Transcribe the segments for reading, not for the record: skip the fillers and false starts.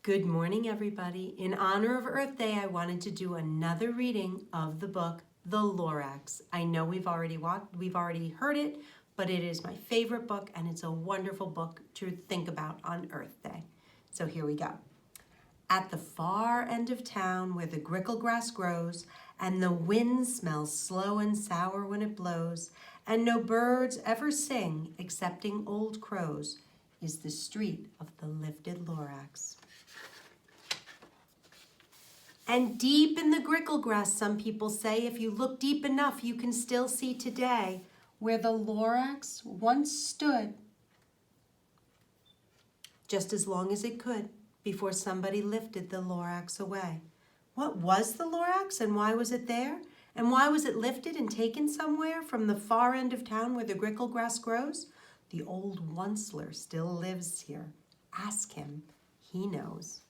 Good morning, everybody. In honor of Earth Day, I wanted to do another reading of the book, The Lorax. I know we've already heard it, but it is my favorite book, and it's a wonderful book to think about on Earth Day. So here we go. At the far end of town where the grickle grass grows, and the wind smells slow and sour when it blows, and no birds ever sing excepting old crows, is the street of the lifted Lorax. And deep in the grickle grass, some people say, if you look deep enough, you can still see today where the Lorax once stood, just as long as it could before somebody lifted the Lorax away. What was the Lorax and why was it there? And why was it lifted and taken somewhere from the far end of town where the grickle grass grows? The old Onceler still lives here. Ask him, he knows.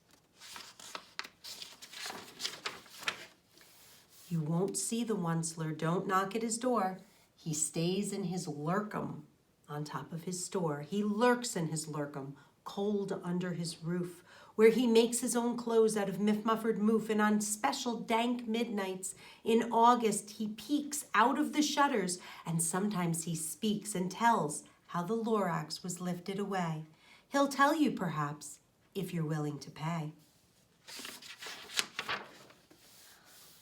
You won't see the Onceler, don't knock at his door. He stays in his lurkum on top of his store. He lurks in his lurkum, cold under his roof, where he makes his own clothes out of muffered moof, and on special dank midnights in August he peeks out of the shutters, and sometimes he speaks and tells how the Lorax was lifted away. He'll tell you, perhaps, if you're willing to pay.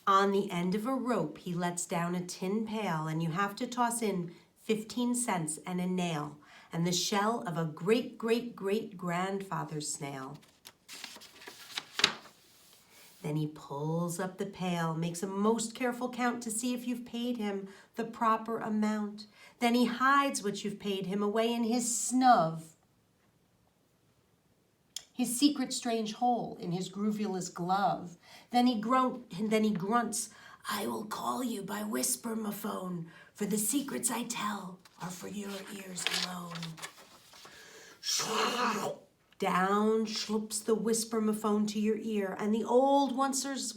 On the end of a rope, he lets down a tin pail, and you have to toss in 15 cents and a nail, and the shell of a great-great-great-grandfather's snail. Then he pulls up the pail, makes a most careful count to see if you've paid him the proper amount. Then he hides what you've paid him away in his snub, his secret strange hole in his groovulous glove. Then he grunts, I will call you by whisper-ma-phone, for the secrets I tell are for your ears alone. Down schlups the whisper-ma-phone to your ear, and the old Onceler's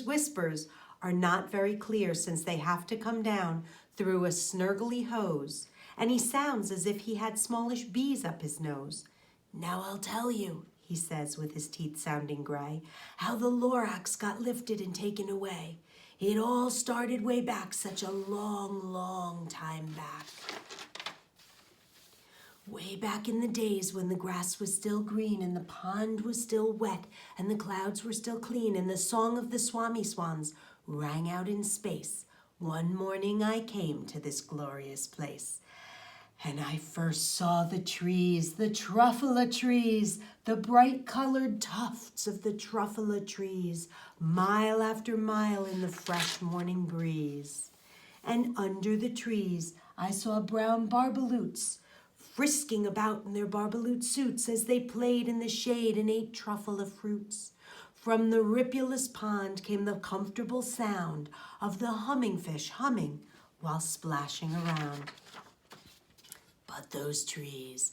whispers are not very clear, since they have to come down through a snurgly hose, and he sounds as if he had smallish bees up his nose. Now I'll tell you, he says with his teeth sounding gray, how the Lorax got lifted and taken away. It all started way back, such a long, long time back. Way back in the days when the grass was still green and the pond was still wet and the clouds were still clean and the song of the Swans rang out in space, one morning I came to this glorious place. And I first saw the trees, the Truffula trees, the bright-colored tufts of the Truffula trees, mile after mile in the fresh morning breeze. And under the trees I saw brown barbaloots, frisking about in their barbaloot suits as they played in the shade and ate Truffula fruits. From the ripulous pond came the comfortable sound of the humming fish humming while splashing around. But those Truffula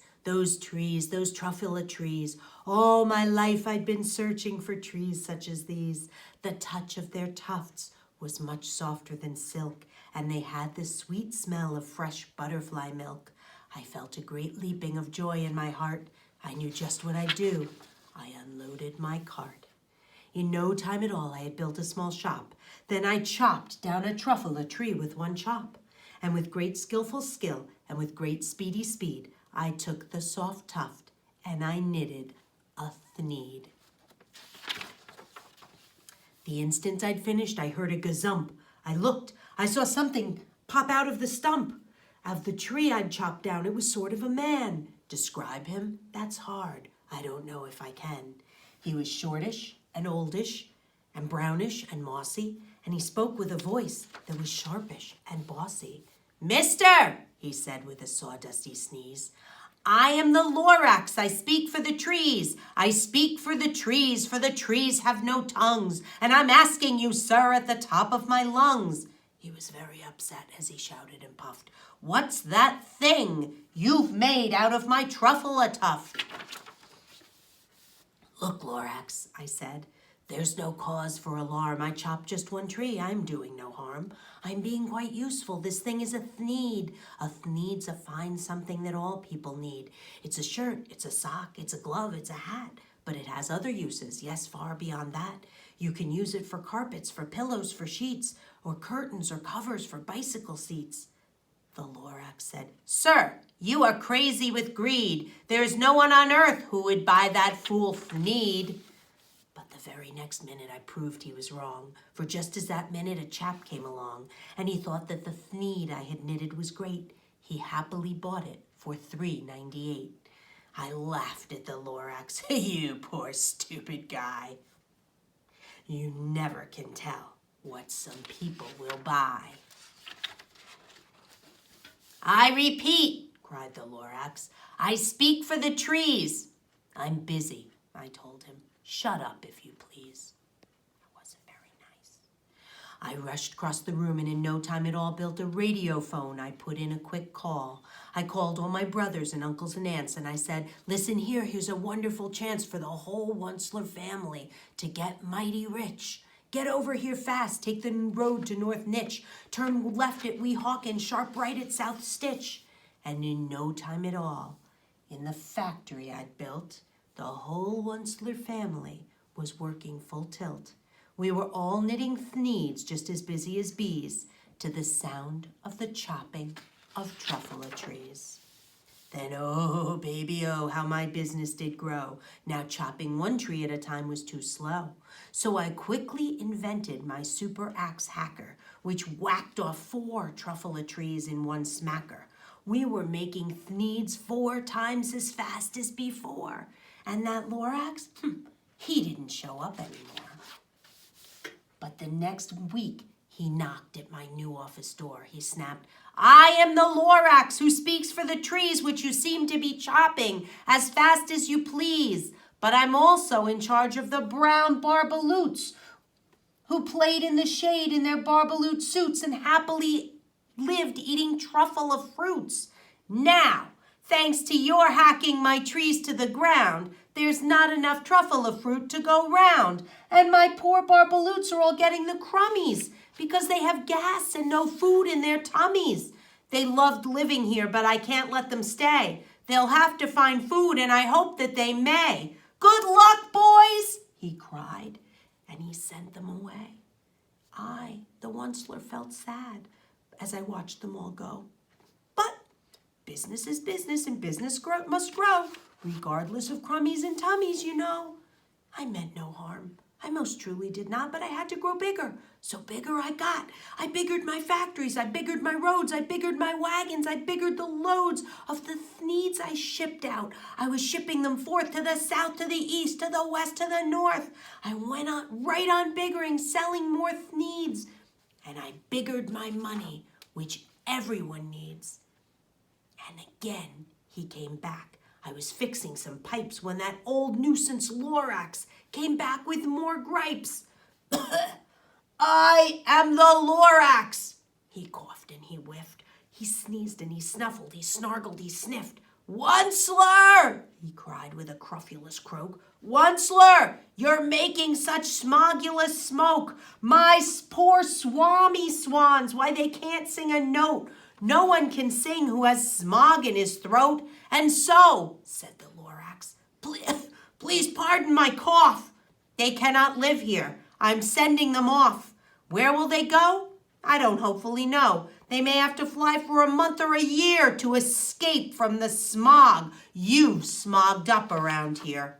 trees, all my life I'd been searching for trees such as these. The touch of their tufts was much softer than silk, and they had the sweet smell of fresh butterfly milk. I felt a great leaping of joy in my heart. I knew just what I'd do. I unloaded my cart. In no time at all, I had built a small shop. Then I chopped down a Truffula tree with one chop. And with great skillful skill and with great speedy speed, I took the soft tuft and I knitted a thneed. The instant I'd finished, I heard a gazump. I looked. I saw something pop out of the stump of the tree I'd chopped down. It was sort of a man. Describe him? That's hard. I don't know if I can. He was shortish and oldish and brownish and mossy, and he spoke with a voice that was sharpish and bossy. Mister, he said with a sawdusty sneeze, I am the Lorax. I speak for the trees. I speak for the trees have no tongues, and I'm asking you, sir, at the top of my lungs. He was very upset as he shouted and puffed. What's that thing you've made out of my Truffula tuft? Look, Lorax, I said, There's no cause for alarm. I chopped just one tree. I'm doing no harm. I'm being quite useful. This thing is a thneed. A thneed's a fine something that all people need. It's a shirt, it's a sock, it's a glove, it's a hat. But it has other uses, yes, far beyond that. You can use it for carpets, for pillows, for sheets, or curtains or covers for bicycle seats. The Lorax said, Sir, you are crazy with greed. There is no one on earth who would buy that fool thneed. But the very next minute I proved he was wrong, for just as that minute a chap came along, and he thought that the thneed I had knitted was great. He happily bought it for $3.98. I laughed at the Lorax. You poor stupid guy. You never can tell what some people will buy. I repeat, cried the Lorax, I speak for the trees. I'm busy, I told him. Shut up, if you please. It wasn't very nice. I rushed across the room and in no time at all built a radio phone. I put in a quick call. I called all my brothers and uncles and aunts and I said, listen here, here's a wonderful chance for the whole Onceler family to get mighty rich. Get over here fast, take the road to North Nitch, turn left at Weehawken, sharp right at South Stitch. And in no time at all, in the factory I'd built, the whole Onceler family was working full tilt. We were all knitting thneeds, just as busy as bees, to the sound of the chopping of Truffula trees. Then, oh, baby, oh, how my business did grow. Now chopping one tree at a time was too slow. So I quickly invented my super axe hacker, which whacked off 4 Truffula trees in one smacker. We were making thneeds 4 times as fast as before. And that Lorax, he didn't show up anymore. But the next week, he knocked at my new office door. He snapped, I am the Lorax who speaks for the trees which you seem to be chopping as fast as you please. But I'm also in charge of the brown barbaloots who played in the shade in their barbaloot suits and happily lived eating Truffula fruits. Now, thanks to your hacking my trees to the ground, there's not enough Truffula fruit to go round. And my poor barbaloots are all getting the crummies because they have gas and no food in their tummies. They loved living here, but I can't let them stay. They'll have to find food, and I hope that they may. Good luck, boys, he cried, and he sent them away. I, the Onceler, felt sad as I watched them all go. But business is business, and business must grow, regardless of crummies and tummies, you know. I meant no harm. I most truly did not, but I had to grow bigger. So bigger I got. I biggered my factories, I biggered my roads, I biggered my wagons, I biggered the loads of the thneeds I shipped out. I was shipping them forth to the south, to the east, to the west, to the north. I went on right on biggering, selling more thneeds. And I biggered my money, which everyone needs. And again, he came back. I was fixing some pipes when that old nuisance Lorax came back with more gripes. I am the Lorax. He coughed and he whiffed. He sneezed and he snuffled. He snargled, he sniffed. Onceler, he cried with a cruffulous croak. Onceler, you're making such smogulous smoke. My poor swans, why they can't sing a note. No one can sing who has smog in his throat. And so, said the Lorax, please pardon my cough. They cannot live here. I'm sending them off. Where will they go? I don't hopefully know. They may have to fly for a month or a year to escape from the smog you've smogged up around here.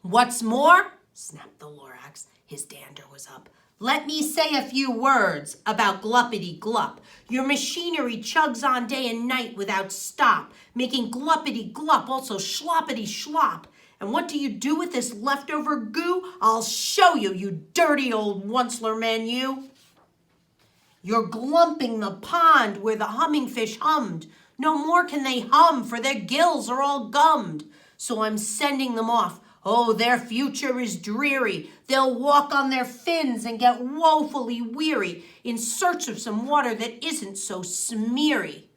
What's more, snapped the Lorax, his dander was up, let me say a few words about Gluppity Glup. Your machinery chugs on day and night without stop, making Gluppity Glup, also Schloppity Schlop. And what do you do with this leftover goo? I'll show you, you dirty old Onceler man, you. You're glumping the pond where the humming fish hummed. No more can they hum, for their gills are all gummed. So I'm sending them off. Oh, their future is dreary. They'll walk on their fins and get woefully weary in search of some water that isn't so smeary.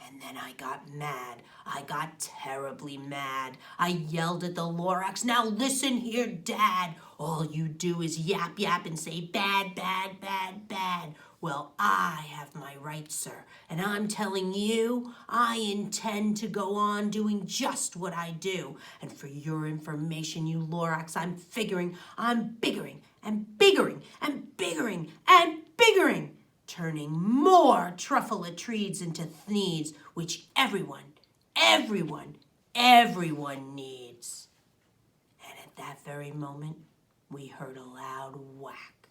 And then I got mad. I got terribly mad. I yelled at the Lorax, "Now listen here, Dad. All you do is yap, yap, and say bad, bad, bad, bad. Well, I have my rights, sir, and I'm telling you, I intend to go on doing just what I do. And for your information, you Lorax, I'm biggering and biggering and biggering and biggering, turning more Truffula trees into thneeds, which everyone needs." And at that very moment, we heard a loud whack.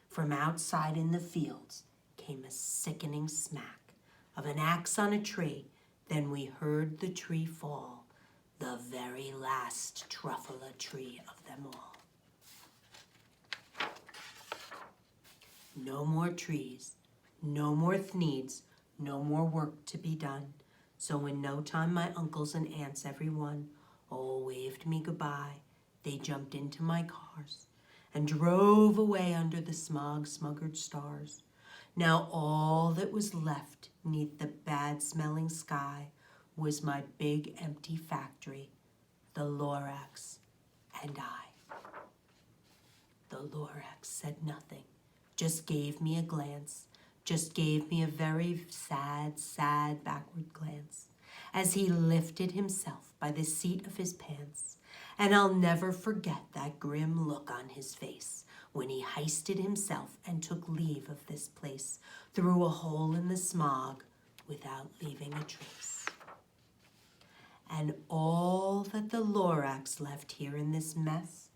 From outside in the fields came a sickening smack of an axe on a tree. Then we heard the tree fall, the very last Truffula tree of them all. No more trees, no more thneeds, no more work to be done. So in no time my uncles and aunts, every one, all waved me goodbye. They jumped into my cars and drove away under the smog-smuggered stars. Now all that was left neath the bad-smelling sky was my big empty factory, the Lorax, and I. The Lorax said nothing, just gave me a glance, just gave me a very sad backward glance, as he lifted himself by the seat of his pants. And I'll never forget that grim look on his face when he heisted himself and took leave of this place through a hole in the smog without leaving a trace. And all that the Lorax left here in this mess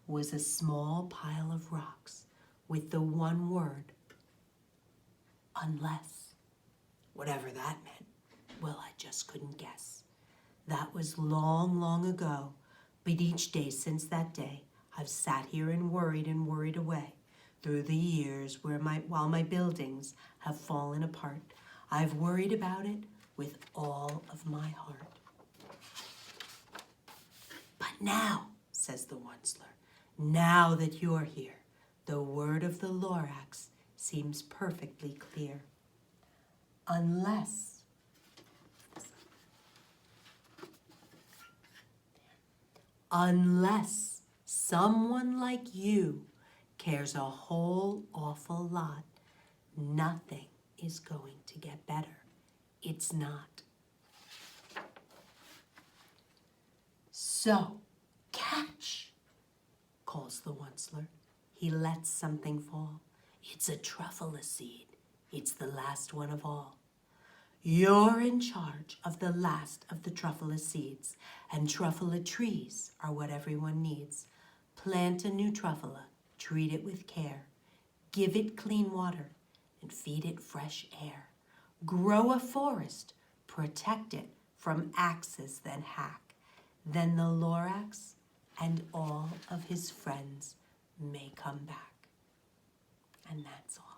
was a small pile of rocks with the one word, unless. Whatever that meant, well, I just couldn't guess. That was long, long ago, but each day since that day, I've sat here and worried away through the years while my buildings have fallen apart. I've worried about it with all of my heart. But now, says the Onceler, now that you're here, the word of the Lorax seems perfectly clear. Unless someone like you cares a whole awful lot, nothing is going to get better. It's not. So, catch, calls the Onceler. He lets something fall. It's a Truffula seed. It's the last one of all. You're in charge of the last of the Truffula seeds, and Truffula trees are what everyone needs. Plant a new Truffula, treat it with care, give it clean water, and feed it fresh air. Grow a forest, protect it from axes that hack. Then the Lorax and all of his friends may come back. And that's all.